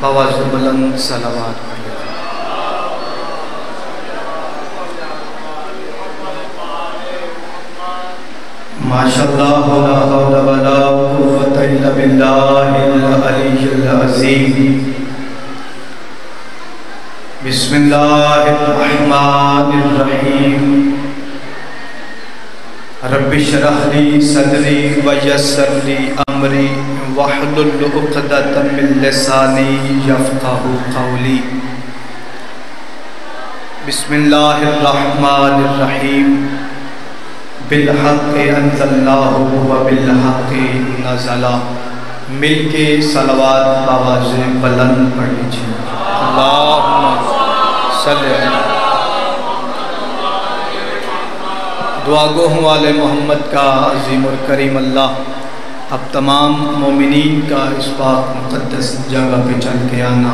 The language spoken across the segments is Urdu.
بآواز بلند صلوات پڑھیں۔ ماشاءاللہ لا حول ولا قوة الا باللہ العلی العظیم۔ بسم اللہ الرحمن الرحیم۔ رب اشرح لی صدری ویسر لی امری واحلل عقدۃ من لسانی یفقہوا قولی۔ بسم اللہ الرحمن الرحیم۔ بالحق انزلناہ وبالحق نزل۔ مل کے صلوات بآواز بلند پڑھ لیجیے۔ اللہم صلی علی۔ دعا گو ہوں والے محمد کا عظیم اور کریم اللہ اب تمام مومنین کا اس پاک مقدس جگہ پہ چل کے آنا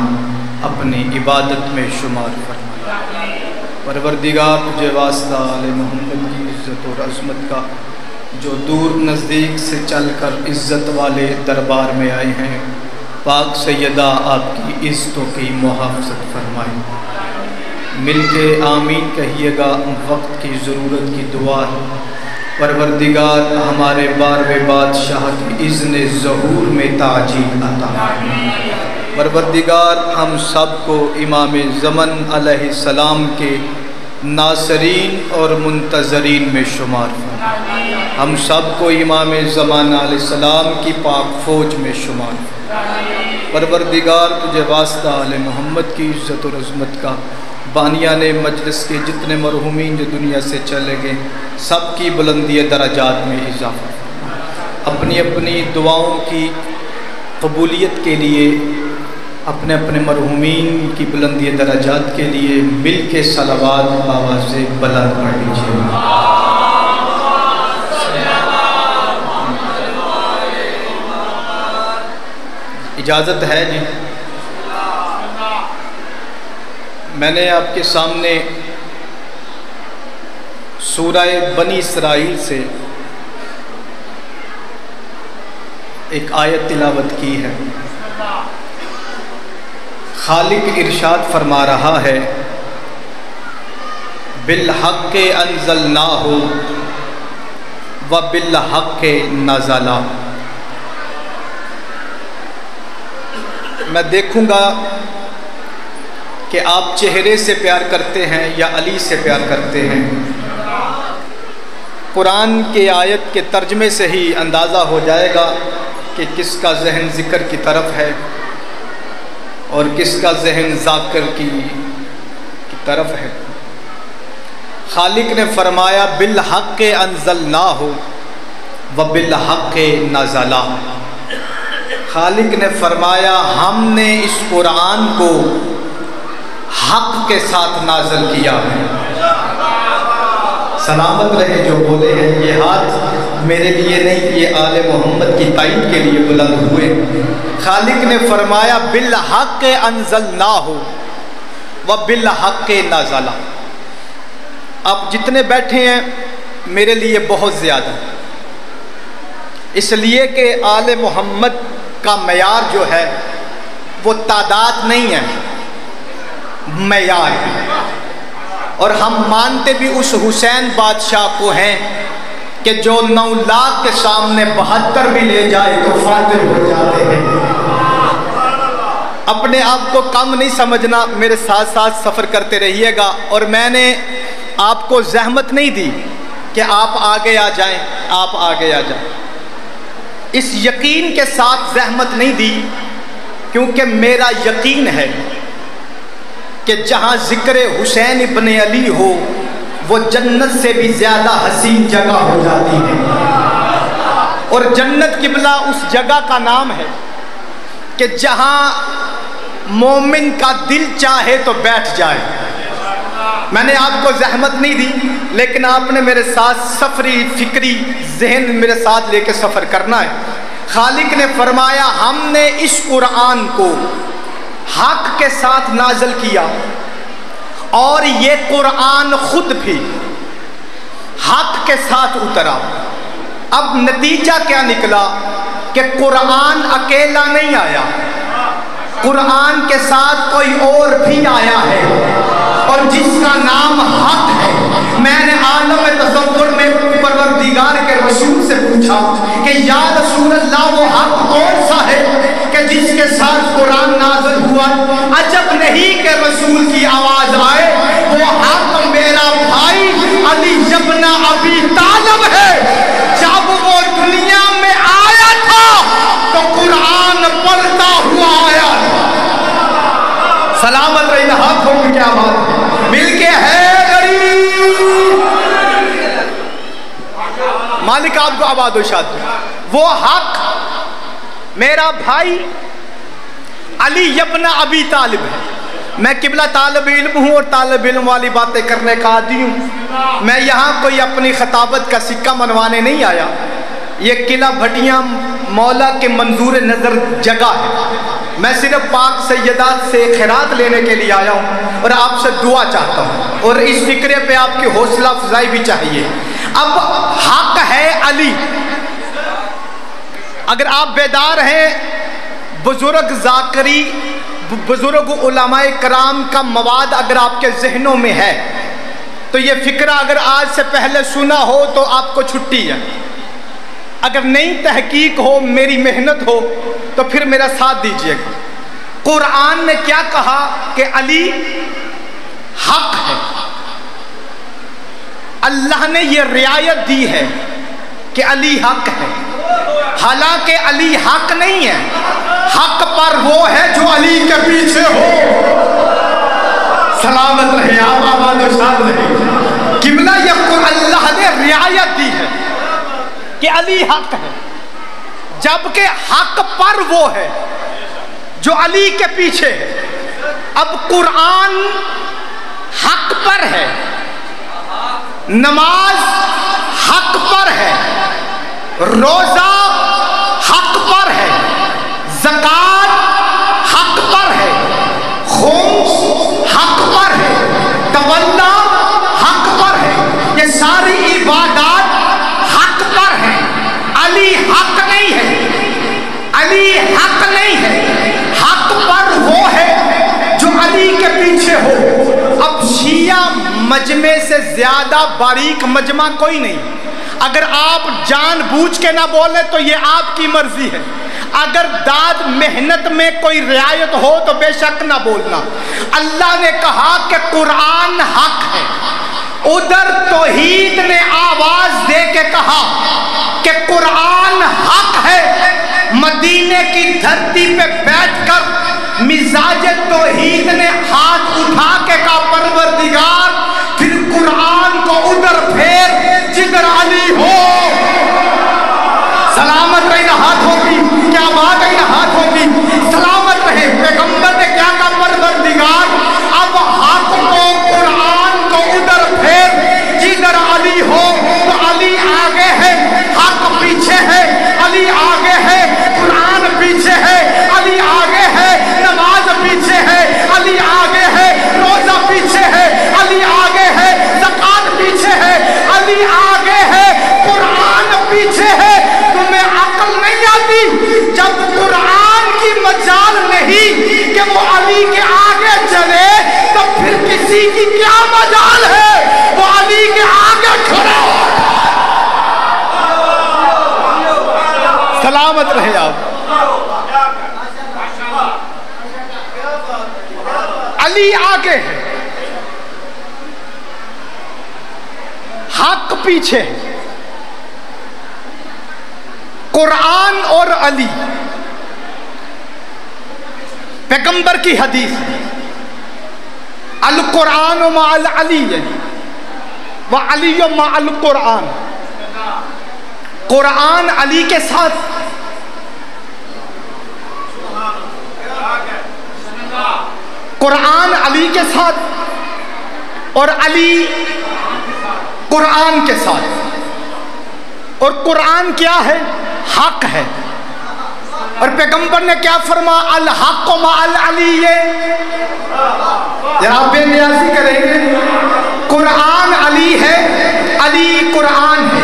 اپنی عبادت میں شمار فرمائے۔ پروردگار تجھے واسطہ آل محمد کی عزت اور عظمت کا، جو دور نزدیک سے چل کر عزت والے دربار میں آئے ہیں، پاک سیدہ آپ کی عزتوں کی محافظت فرمائے۔ مل کے آمین کہیے گا۔ وقت کی ضرورت کی دعا ہے۔ پروردگار ہمارے 12ویں بادشاہ کی اذن ظہور میں تعجیل عطا فرمائے۔ پروردگار ہم سب کو امام زمن علیہ السلام کے ناصرین اور منتظرین میں شمار فرمائے۔ ہم سب کو امام زمان علیہ السلام کی پاک فوج میں شمار فرمائے۔ پروردگار تجھے واسطہ آل محمد کی عزت اور عظمت کا، بانیان مجلس کے جتنے مرحومین جو دنیا سے چلے گئے سب کی بلندی درجات میں اضافہ فرمائے۔ اپنی اپنی دعاؤں کی قبولیت کے لیے، اپنے اپنے مرحومین کی بلندی درجات کے لیے مل کے صلوات بآواز بلند پڑھ لیجیے۔ اجازت ہے جی؟ میں نے آپ کے سامنے سورہ بنی اسرائیل سے ایک آیت تلاوت کی ہے۔ خالق ارشاد فرما رہا ہے، بالحق انزلناہ وبالحق نزل۔ میں دیکھوں گا کہ آپ چہرے سے پیار کرتے ہیں یا علی سے پیار کرتے ہیں۔ قرآن کے آیت کے ترجمے سے ہی اندازہ ہو جائے گا کہ کس کا ذہن ذکر کی طرف ہے اور کس کا ذہن ذاکر کی طرف ہے۔ خالق نے فرمایا بالحق انزلناہ وبالحق نزل۔ خالق نے فرمایا ہم نے اس قرآن کو حق کے ساتھ نازل کیا ہے۔ سلامت رہے جو بولے ہیں۔ یہ ہاتھ میرے لیے نہیں، یہ آل محمد کی تائید کے لیے بلند ہوئے۔ خالق نے فرمایا بالحق انزلناہ وبالحق نزل۔ آپ جتنے بیٹھے ہیں میرے لیے بہت زیادہ، اس لیے کہ آل محمد کا معیار جو ہے وہ تعداد نہیں ہے، معیار ہے۔ اور ہم مانتے بھی اس حسین بادشاہ کو ہیں کہ جو 9 لاکھ کے سامنے 72 بھی لے جائے تو فاتح ہو جاتے ہیں۔ اپنے آپ کو کم نہیں سمجھنا، میرے ساتھ ساتھ سفر کرتے رہیے گا۔ اور میں نے آپ کو زحمت نہیں دی کہ آپ آگے آ جائیں، آپ آگے آ جائیں، اس یقین کے ساتھ زحمت نہیں دی، کیونکہ میرا یقین ہے کہ جہاں ذکر حسین ابن علی ہو وہ جنت سے بھی زیادہ حسین جگہ ہو جاتی ہے۔ اور جنت قبلہ اس جگہ کا نام ہے کہ جہاں مومن کا دل چاہے تو بیٹھ جائے۔ میں نے آپ کو زحمت نہیں دی، لیکن آپ نے میرے ساتھ سفری فکری ذہن میرے ساتھ لے کے سفر کرنا ہے۔ خالق نے فرمایا ہم نے اس قرآن کو حق کے ساتھ نازل کیا، اور یہ قرآن خود بھی حق کے ساتھ اترا۔ اب نتیجہ کیا نکلا کہ قرآن اکیلا نہیں آیا، قرآن کے ساتھ کوئی اور بھی آیا ہے اور جس کا نام حق ہے۔ میں نے عالم تصور میں پروردگار کے رسول سے پوچھا کہ یا رسول اللہ وہ حق کون سا ہے کہ جس کے ساتھ قرآن نازل ہوا؟ عجب نہیں کہ رسول کی آواز آئے، وہ حق میرا بھائی علی ابن ابی طالب ہے۔ جب وہ دنیا میں آیا تھا تو قرآن پڑھتا ہوا آیا۔ سلامت رہی ہاتھوں کی کیا بات ہے، مل کے ہے غریب مالک آپ کو آباد و شاد۔ وہ حق میرا بھائی علی ابن ابی طالب ہے۔ میں قبلہ طالب علم ہوں اور طالب علم والی باتیں کرنے کا عادی ہوں۔ میں یہاں کوئی اپنی خطابت کا سکہ منوانے نہیں آیا، یہ قلعہ بھٹیاں مولا کے منظور نظر جگہ ہے۔ میں صرف پاک سیدات سے خیرات لینے کے لیے آیا ہوں اور آپ سے دعا چاہتا ہوں، اور اس فکرے پہ آپ کی حوصلہ افزائی بھی چاہیے۔ اب حق ہے علی، اگر آپ بیدار ہیں بزرگ ذاکری بزرگ علماء کرام کا مواد اگر آپ کے ذہنوں میں ہے تو یہ فکرہ اگر آج سے پہلے سنا ہو تو آپ کو چھٹی ہے، اگر نئی تحقیق ہو میری محنت ہو تو پھر میرا ساتھ دیجئے گا۔ قرآن نے کیا کہا کہ علی حق ہے، اللہ نے یہ رعایت دی ہے کہ علی حق ہے، حالانکہ علی حق نہیں ہے، حق پر وہ ہے جو علی کے پیچھے ہو۔ سلامت رہے آپ، آباد و شاد رہے۔ قبلہ یہ اللہ نے رعایت دی ہے کہ علی حق ہے، جبکہ حق پر وہ ہے جو علی کے پیچھے ہے۔ اب قرآن حق پر ہے، نماز حق پر ہے، روزہ حق پر ہے، زکوٰۃ حق پر ہے، خمس حق پر ہے، تولا حق پر ہے، یہ ساری عبادات حق پر ہیں۔ علی حق نہیں ہے، علی حق نہیں ہے، حق پر وہ ہے جو علی کے پیچھے ہو۔ اب شیعہ مجمع سے زیادہ باریک مجمع کوئی نہیں، اگر آپ جان بوجھ کے نہ بولے تو یہ آپ کی مرضی ہے، اگر داد محنت میں کوئی رعایت ہو تو بے شک نہ بولنا۔ اللہ نے کہا کہ قرآن حق ہے، ادھر توحید نے آواز دے کے کہا کہ قرآن حق ہے۔ مدینے کی دھرتی پہ بیٹھ کر مزاج توحید نے ہاتھ اٹھا کے کہا پروردگار پھر قرآن کو ادھر پھیر جدھر علی ہو۔ سلامت رہے نا ہاتھوں کی، کیا بات ہے نا ہاتھوں کی، سلامت رہے۔ پیغمبر نے کیا کہا پروردگار اب حق کو قرآن کو ادھر پھیر جدھر علی ہو۔ تو علی آگے ہے، حق پیچھے ہے، علی آگے ہے، قرآن پیچھے ہے، علی آگے ہے، نماز پیچھے ہے، علی آگے ہے، روزہ پیچھے ہے، علی آگے ہے، زکوٰۃ پیچھے ہے، علی آگے ہے، قرآن پیچھے ہے۔ تمہیں عقل نہیں آتی جب قرآن کی مجال نہیں کہ وہ علی کے آگے چلے تو پھر کسی کی کیا مجال ہے وہ علی کے آگے کھڑا ہو۔ سلامت رہے آپ۔ علی آگے ہے، حق پیچھے ہے، قرآن اور علی۔ پیغمبر کی حدیث ہے القرآن مع العلی وعلی مع القرآن، قرآن علی کے ساتھ، قرآن علی کے ساتھ اور علی قرآن کے ساتھ۔ اور قرآن کیا ہے؟ حق ہے۔ اور پیغمبر نے کیا فرما الحق مع العلی، جناب بے نیازی کریں گے، قرآن علی ہے، علی قرآن ہے،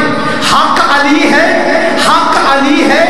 حق علی ہے، حق علی ہے،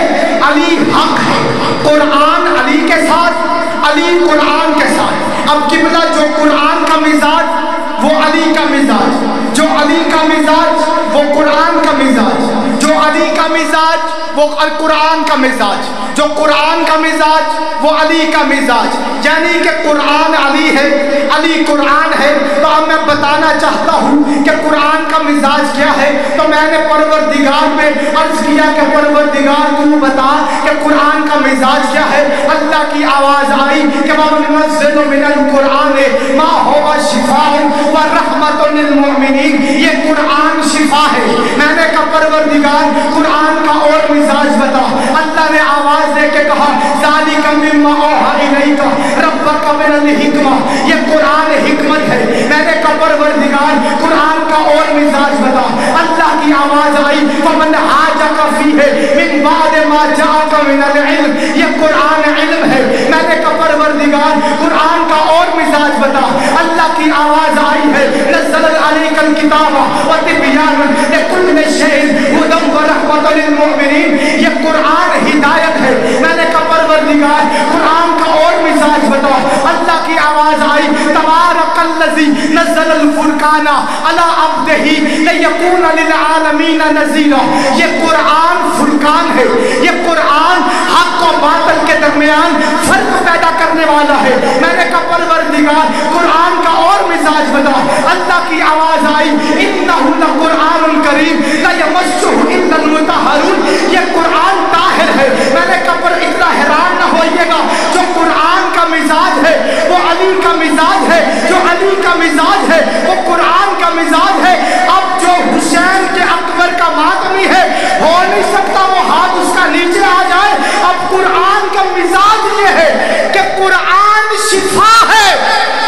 علی حق ہے۔ قرآن علی کے ساتھ، علی قرآن کے ساتھ. اب قبلہ جو قرآن کا مزاج وہ علی کا مزاج، جو علی کا مزاج وہ قرآن کا مزاج، جو علی کا مزاج وہ قرآن کا مزاج، جو قرآن کا مزاج وہ علی کا مزاج. یعنی کہ قرآن علی ہے، علی قرآن ہے. تو اب میں بتانا چاہتا ہوں کہ قرآن کا مزاج کیا ہے. تو میں نے پروردگار پہ عرض کیا کہ پروردگار تو بتا کہ قرآن کا مزاج کیا ہے. اللہ کی آواز آئی کہ وَنُنَزِّلُ مِنَ الْقُرْآنِ مَا هُوَ شِفَاءٌ وَرَحْمَةٌ لِّلْمُؤْمِنِينَ. یہ قرآن شفا ہے. میں نے کہا پروردگار قرآن کا اور مزاج بتا. اللہ نے آواز دے کے کہا ذَلِكَ مِمَّا أَوْحَىٰ إِلَيْكَ رَبُّكَ مِنَ الْحِكْمَةِ. یہ قرآن حکمت ہے. میں نے کہا پروردگار قرآن کا اور مزاج بتا. اللہ کی آواز آئی فَمَنْ حَاجَكَ فِيهِ مِنْ بَعْدِ مَا جَاءَكَ مِنَ الْعِلْمِ. یہ قرآن علم ہے. میں نے کہا پروردگار قرآن کا اور مزاج بتا. اللہ کی آواز آئی ہے نزل علیک الکتاب وتبیانا لکل شیء ھدی ورحمۃ للمؤمنین. یہ قرآن ہدایت ہے. میں نے کہا پروردگار قرآن کا اور مزاج بتا. اللہ کی آواز آئی تبارک الذی نزل الفرقان علی عبدہ لیکون للعالمین نذیرا. یہ قرآن فرقان ہے. یہ قرآن حق و باطل کے درمیان فرق پیدا کرنے والا ہے. میں نے کہا پروردگار قرآن کا اور مزاج بتا. اللہ کی آواز آئی انہ لقرآن کریم لا یمسہ الا المطہرون. یہ قرآن طاہر ہے. میں نے کہا پر اتنا حیران نہ ہوئیے گا. جو قرآن کا مزاج ہے وہ علی کا مزاج ہے. جو علی کا مزاج ہے وہ قرآن کا مزاج ہے. اب جو حسین کے اکبر کا ماتمی ہے ہو نہیں سکتا وہ ہاتھ اس کا نیچے آ جائے. اب قرآن کا مزاج یہ ہے کہ قرآن شفا ہے.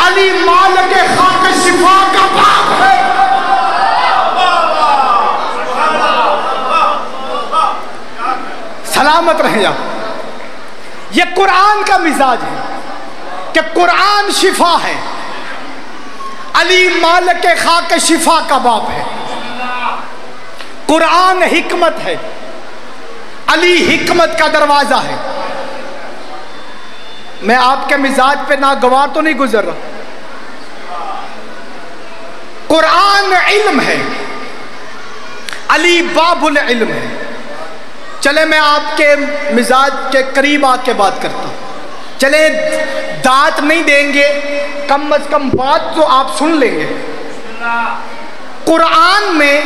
علی مالک خاک شفا کا باپ ہے. سلامت رہیں آپ. یہ قرآن کا مزاج ہے کہ قرآن شفا ہے. علی مالک خاک شفا کا باپ ہے. قرآن حکمت ہے. علی حکمت کا دروازہ ہے. میں آپ کے مزاج پہ ناگوار تو نہیں گزر رہا. قرآن علم ہے. علی باب العلم ہے. چلے میں آپ کے مزاج کے قریب آ کے بات کرتا ہوں. چلے دانت نہیں دیں گے, کم از کم بات تو آپ سن لیں گے. قرآن میں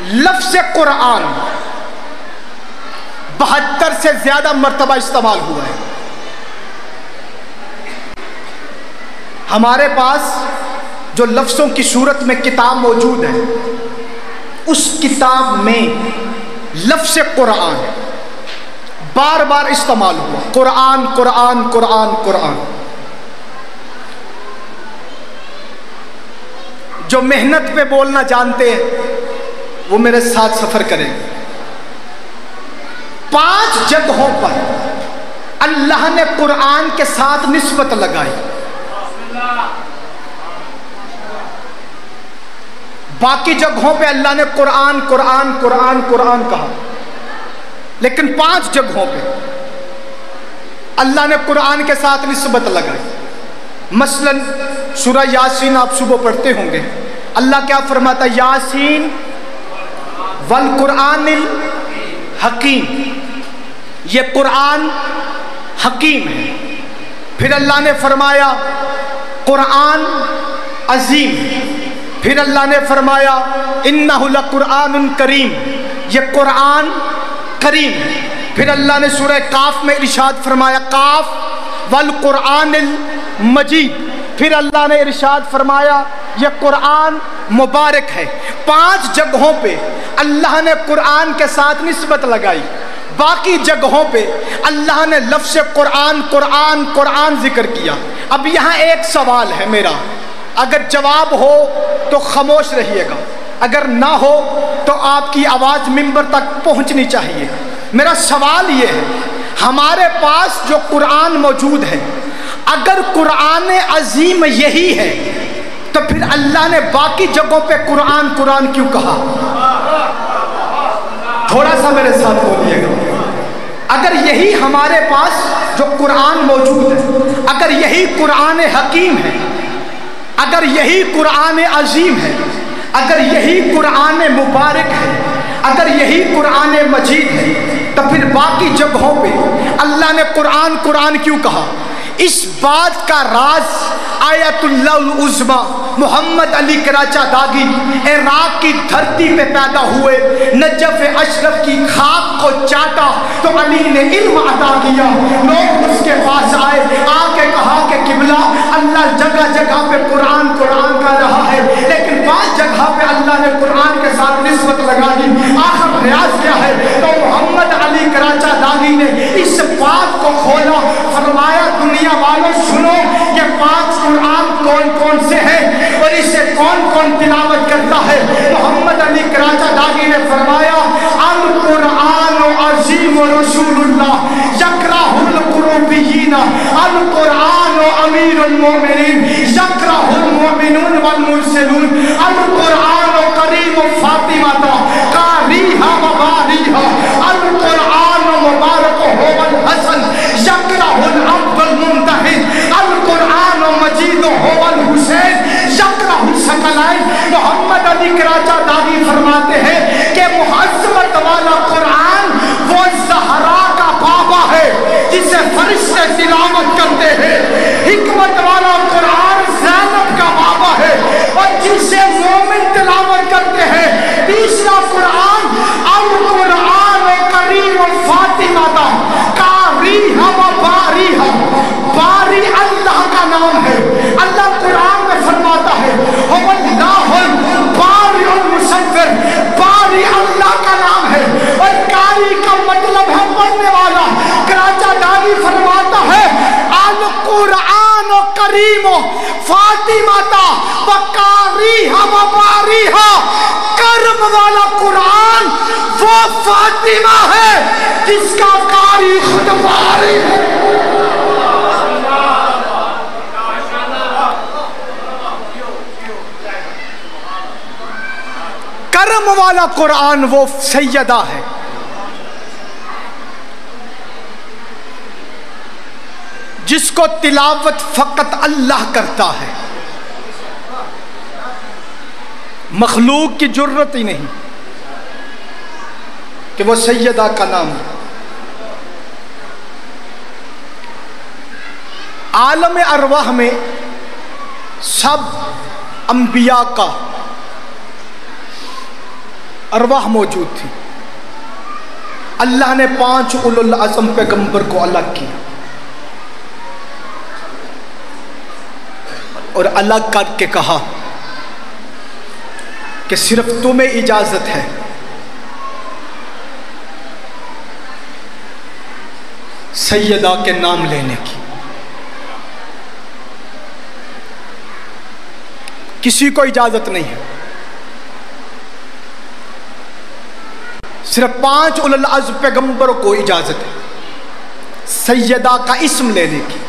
لفظ قرآن 72 سے زیادہ مرتبہ استعمال ہوا ہے. ہمارے پاس جو لفظوں کی صورت میں کتاب موجود ہے اس کتاب میں لفظ قرآن بار بار استعمال ہوا. قرآن قرآن قرآن قرآن. جو محنت پہ بولنا جانتے ہیں وہ میرے ساتھ سفر کریں. 5 جگہوں پر اللہ نے قرآن کے ساتھ نسبت لگائی. باقی جگہوں پہ اللہ نے قرآن قرآن قرآن قرآن کہا, لیکن 5 جگہوں پہ اللہ نے قرآن کے ساتھ نسبت لگائی. مثلا سورہ یاسین آپ صبح پڑھتے ہوں گے. اللہ کیا فرماتا ہے؟ یاسین والقرآن الحکیم. یہ قرآن حکیم ہے. پھر اللہ نے فرمایا قرآن عظیم. پھر اللہ نے فرمایا انہ لقرآن کریم. یہ قرآن کریم ہے. پھر اللہ نے سورہ کاف میں ارشاد فرمایا کاف والقرآن المجید. پھر اللہ نے ارشاد فرمایا یہ قرآن مبارک ہے. 5 جگہوں پہ اللہ نے قرآن کے ساتھ نسبت لگائی. باقی جگہوں پہ اللہ نے لفظ قرآن قرآن قرآن ذکر کیا. اب یہاں ایک سوال ہے میرا, اگر جواب ہو تو خاموش رہیے گا, اگر نہ ہو تو آپ کی آواز منبر تک پہنچنی چاہیے. میرا سوال یہ ہے, ہمارے پاس جو قرآن موجود ہے اگر قرآن عظیم یہی ہے تو پھر اللہ نے باقی جگہوں پہ قرآن قرآن کیوں کہا؟ تھوڑا سا میرے ساتھ بولیے گا. اگر یہی ہمارے پاس جو قرآن موجود ہے، اگر یہی قرآن حکیم ہے، اگر یہی قرآن عظیم ہے، اگر یہی قرآن مبارک ہے، اگر یہی قرآن مجید ہے، تو پھر باقی جگہوں پہ اللہ نے قرآن قرآن کیوں کہا؟ اس بات کا راز آیت اللہ العظمیٰ محمد علی کراچا داغی عراق کی دھرتی پہ پیدا ہوئے، نجف اشرف کی خاک کو چاٹا تو علی نے علم عطا کیا، لوگ اس کے پاس آئے، آ کے کہا کہ قبلہ اللہ جگہ جگہ پہ قرآن قرآن کہہ رہا ہے، لیکن بعض جگہ پہ اللہ نے قرآن کے ساتھ نسبت لگا دی، آخر ریاض کیا ہے؟ تو محمد علی کراچا داغی نے اس بات کو کھولا، فرمایا دنیا والوں سنو، یہ 5 قرآن کون کون سے ہیں اور اسے کون کون تلاوت کرتا ہے؟ محمد علی کراچا داغی نے فرمایا القرآن عظیم رسول اللہ یقرأہ القروبیین، القرآن امیر المومنین یقرأہ المؤمنون والمرسلون، القرآن کریم فاطمہ قاریہا وباریہا، القرآن مبارک هو الحسن یقرأہ العبد الممتحن، القرآن مجید هو الحسین یقرأہ الثقلین۔ محمد علی کراچا داغی فرماتے ہیں کہ معظمت والا قرآن وہ زہرا کا بابا ہے جسے فرشتے تلاوت کرتے ہیں، حکمت والا قرآن زینب کا بابا ہے اور جسے مومن تلاوت کرتے ہیں۔ تیسرا قرآن القرآن کریم فاطمہ قاریہا وباریہا، باری اللہ کا نام ہے، اللہ قرآن میں فرماتا ہے هو اللہ الباری المصور، باری اللہ کا نام ہے اور قاری کا مطلب ہے پڑھنے والا۔ کراچا داغی فرماتا ہے القرآن کریم فاطمہ وقاریہا وباریہا، کرم والا قرآن وہ فاطمہ ہے جس کا قاری خود باری ہے۔ کرم والا قرآن وہ سیدہ ہے، جس کو تلاوت فقط اللہ کرتا ہے، مخلوق کی جرت ہی نہیں کہ وہ سیدہ کا نام ہے۔ عالم ارواح میں سب انبیاء کا ارواح موجود تھی، اللہ نے 5 اولو العزم پیغمبر کو الگ کیا اور الگ کر کے کہا کہ صرف تمہیں اجازت ہے سیدہ کے نام لینے کی، کسی کو اجازت نہیں ہے، صرف 5 اولو العزم پیغمبروں کو اجازت ہے سیدہ کا اسم لینے کی۔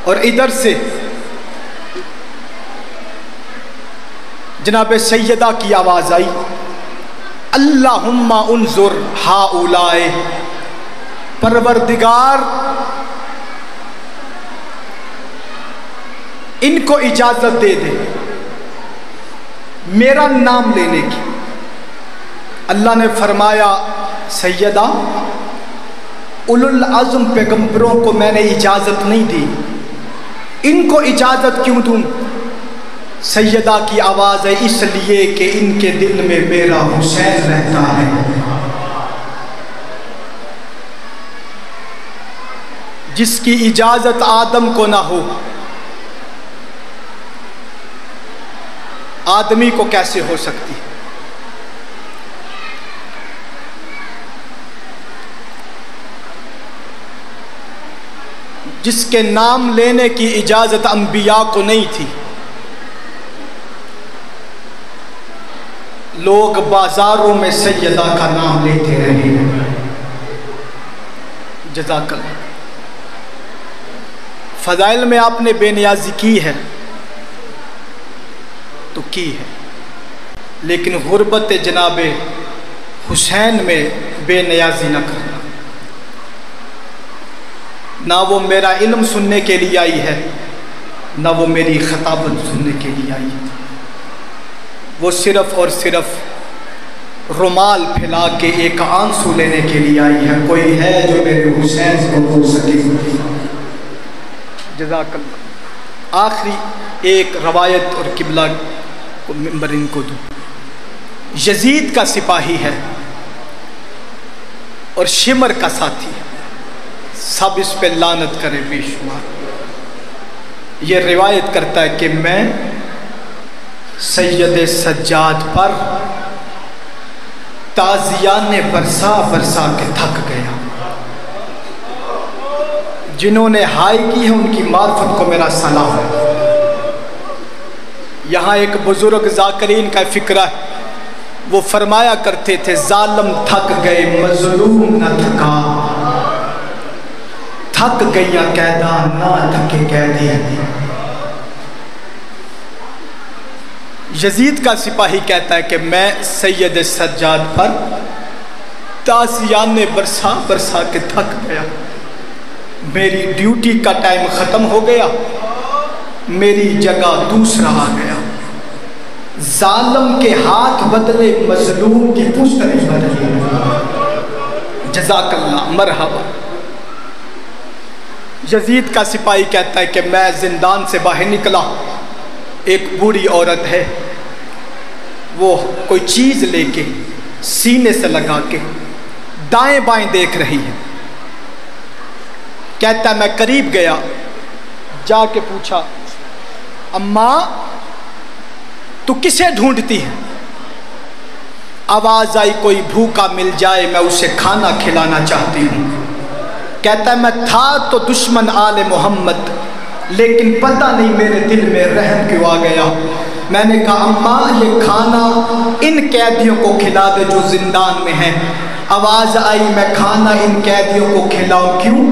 اور ادھر سے جناب سیدہ کی آواز آئی اللہم انظر ہؤلاء، پروردگار ان کو اجازت دے دے میرا نام لینے کی۔ اللہ نے فرمایا سیدہ اولو العزم پیغمبروں کو میں نے اجازت نہیں دی، ان کو اجازت کیوں دوں؟ سیدہ کی آواز ہے اس لیے کہ ان کے دل میں میرا حسین رہتا ہے۔ جس کی اجازت آدم کو نہ ہو، آدمی کو کیسے ہو سکتی؟ جس کے نام لینے کی اجازت انبیاء کو نہیں تھی، لوگ بازاروں میں سیدہ کا نام لیتے رہے۔ جزاک اللہ۔ فضائل میں آپ نے بے نیازی کی ہے تو کی ہے، لیکن غربت جناب حسین میں بے نیازی نہ کرنا۔ نہ وہ میرا علم سننے کے لیے آئی ہے، نہ وہ میری خطابت سننے کے لیے آئی ہے، وہ صرف اور صرف رومال پھیلا کے ایک آنسو لینے کے لیے آئی ہے۔ کوئی ہے جو میرے حسین کو رو سکے؟ جزاک اللہ۔ آخری ایک روایت اور قبلہ کو ممبر ان کو دوں۔ یزید کا سپاہی ہے اور شمر کا ساتھی ہے، سب اس پہ لعنت کرے بے شمار۔ یہ روایت کرتا ہے کہ میں سید سجاد پر تازیانے برسا برسا کے تھک گیا۔ جنہوں نے ہائی کی ہے ان کی معرفت کو میرا سلام ہے۔ یہاں ایک بزرگ ذاکرین کا فکرہ ہے، وہ فرمایا کرتے تھے ظالم تھک گئے مظلوم نہ تھکا، تھک گیا قیدا نہ تھکے قیدی۔ یزید کا سپاہی کہتا ہے کہ میں سید سجاد پر تازیانے برسا برسا کے تھک گیا، میری ڈیوٹی کا ٹائم ختم ہو گیا، میری جگہ دوسرا آ گیا۔ ظالم کے ہاتھ بدلے مظلوم کی پشت نہیں بدلی۔ جزاک اللہ، مرحبا۔ یزید کا سپاہی کہتا ہے کہ میں زندان سے باہر نکلا، ایک بوڑھی عورت ہے، وہ کوئی چیز لے کے سینے سے لگا کے دائیں بائیں دیکھ رہی ہے۔ کہتا ہے میں قریب گیا، جا کے پوچھا اماں تو کسے ڈھونڈتی ہے؟ آواز آئی کوئی بھوکا مل جائے میں اسے کھانا کھلانا چاہتی ہوں۔ کہتا ہے میں تھا تو دشمن آل محمد، لیکن پتہ نہیں میرے دل میں رحم کیوں آ گیا۔ میں نے کہا اماں یہ کھانا ان قیدیوں کو کھلا دے جو زندان میں ہیں۔ آواز آئی میں کھانا ان قیدیوں کو کھلاؤں کیوں؟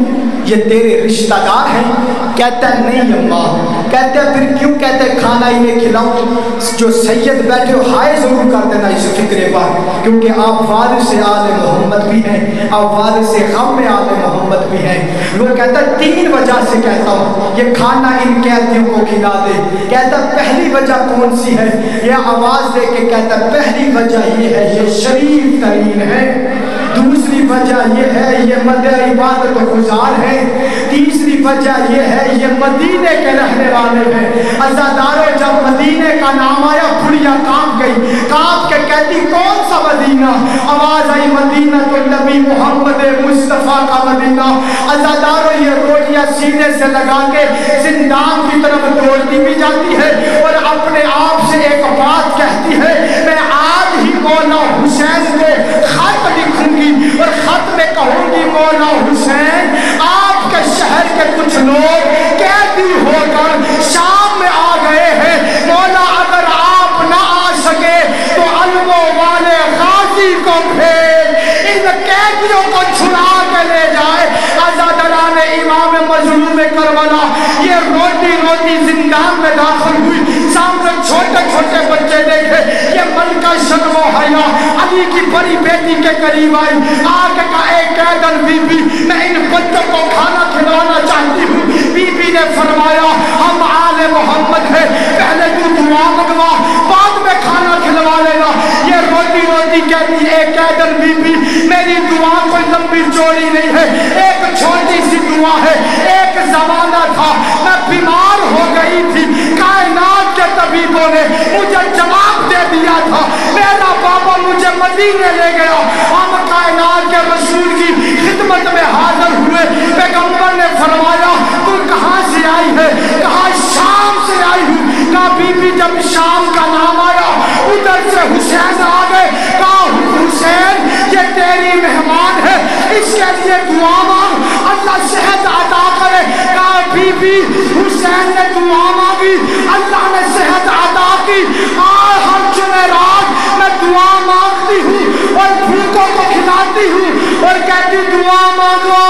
یہ تیرے رشتہ دار ہیں؟ کہتا ہے نہیں اماں۔ کہتے ہیں پھر کیوں؟ کہتے ہیں کھانا انہیں کھلاؤں، جو سید بیٹھے ہو ہائے ضرور کر دینا اس فکرے پر، کیونکہ آپ وارث آل محمد بھی ہیں، آپ وارث غم آل محمد بھی ہیں۔ وہ کہتا ہے 3 وجہ سے کہتا ہوں یہ کھانا ان قیدیوں کو کھلا دے۔ کہتا ہے پہلی وجہ کون سی ہے؟ یہ آواز دے کے کہتا ہے پہلی وجہ یہ ہے یہ شریف ترین ہے، دوسری وجہ یہ ہے یہ مدہ عبادت گزار ہے، تیسری وجہ یہ ہے یہ مدینے کے رہنے والے ہیں۔ عزاداروں جب مدینے کا نام آیا بڑھیا کانپ گئی، کانپ کے کہتی کون سا مدینہ؟ آواز آئی مدینہ تو نبی محمد مصطفیٰ کا مدینہ۔ عزاداروں یہ روٹیاں سینے سے لگا کے زندان کی طرف دوڑتی بھی جاتی ہے اور اپنے آپ سے ایک بات کہتی ہے میں آج ہی مولا حسین کو خط لکھوں گی اور خط میں کہوں گی مولا حسین آپ کے شہر کے کچھ لوگ قیدی ہو کر شام میں آ گئے ہیں، مولا اگر آپ نہ آ سکے تو علموں والے غازی کو بھیج ان قیدیوں کو چھڑا کے لے جائے۔ عزاداران امام مظلوم کربلا یہ روتی روتی زندان میں داخل ہوئی، سامنے چھوٹے چھوٹے بچے دیکھے، یہ ملکہ شرم و حیا علی کی بڑی بیٹی کے قریب آئی، آگے کا ایک قیدر بی بی میں ان بچوں کو کھانا کھلانا چاہتی ہوں۔ بی بی نے فرمایا ہم آل محمد ہیں، پہلے تو دعا منگوا بعد میں کھانا کھلوا لینا۔ یہ روتی روتی کہتی ایک قیدر بی بی میری دعا کوئی لمبی چوڑی نہیں ہے، ایک چھوٹی سی دعا ہے۔ ایک زمانہ تھا میں بیمار ہو گئی تھی، کائنات کے طبیبوں نے مجھے جواب دے دیا تھا، میرا بابا مجھے مدینے لے گیا۔ ہم کائنات کے رسول کی خدمت میں حاضر ہوئے، پیغمبر نے فرمایا تم کہاں سے آئی ہے؟ کہا شام سے آئی ہوں۔ کہا بی بی جب شام کا نام آیا ادھر سے حسین آ گئے، کہا حسین یہ تیری مہمان ہے، اس کے لیے دعا مانگ اللہ صحت عطا کرے۔ کہا بی بی حسین نے دعا مانگی، اللہ نے صحت عطا کی۔ ہر جمعرات میں دعا مانگتی ہوں اور بھوکوں کو کھلاتی ہوں اور کہتی دعا مانگو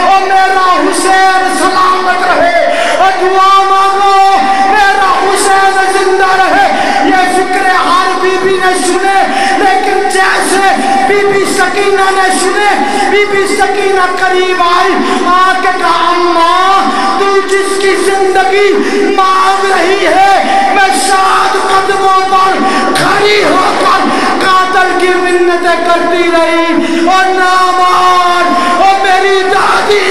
اور میرا حسین سلامت رہے، اور دعا مانگو میرا حسین زندہ رہے۔ یہ فکر ہر بی بی نے سنے، لیکن جیسے بی بی سکینہ نے سنے، بی بی سکینہ قریب آئی، آ کے کہا اماں تو جس کی زندگی مانگ رہی ہے میں 7 قدموں پر کھڑی ہو کر قاتل کی منتیں کرتی رہی، اور نہ مار، اور میری دادی